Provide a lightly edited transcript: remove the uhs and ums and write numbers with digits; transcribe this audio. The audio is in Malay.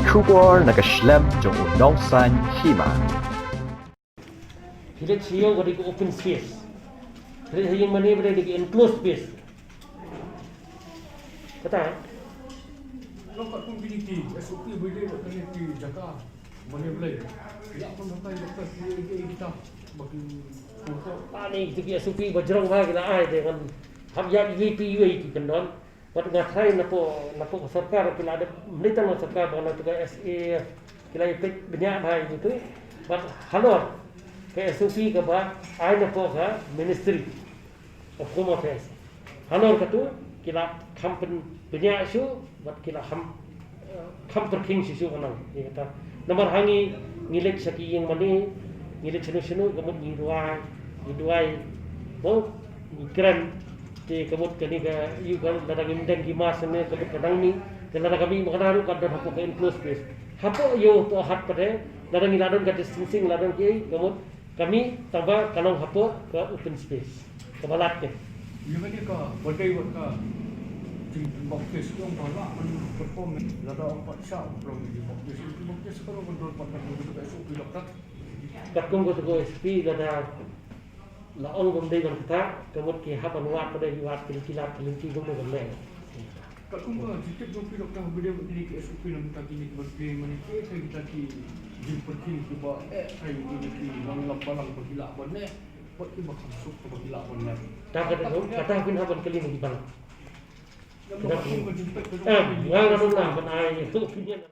出国那个 Schlemm 就农山起嘛。 Kita CEO pada ke open space. Jadi yang mana pada ke enclosed space. Kata Lokak community SOP boleh buat community jaga mana boleh. Ya pun sampai doktor kita bagi untuk ani itu SOP bajrang bhai kita ai dengan hamyak UAP kendon. Wat ngathai napo sarkar kila ada militan sarkar bana tu SA kila ipet banyak bhai itu. Wat halor ke SOP ke ba ai napo ka ministry of home affairs. Halor ka tu kila kampen banyak su wat kila perking sisu kanang kata nomor hangi ngilek saki yang mani ngilek senu kemud ngiduai bo ngikran ti kemud kani ka yu kan dadang imdeng ki mas ne kemud kadang ni kala kami makanaru kadang hapo ka enclosed space hapo yo to hat pade dadang iladon ka distancing ladon ki kemud kami tambah kanong hapo ka open space kabalat ke yang ni ka badai buat ka di bokis yang balak perform ada 4 syam belum di bokis kalau kontrol pakai itu SOP dokter Katong ko to SP gada laong gum dei kita kemud ki hapan wat pada wat kilat kilinti gum gum le kalau kumpa jika dokter boleh beri SOP nam tak ini bagi manike kita ki di pergi ke ba ai ini ki lang balang bergila bonne buat ki bakal sup bergila bonne tak kata pun hapan kelima di bang yang bakal jumpa ngang na ban ai tu pinyan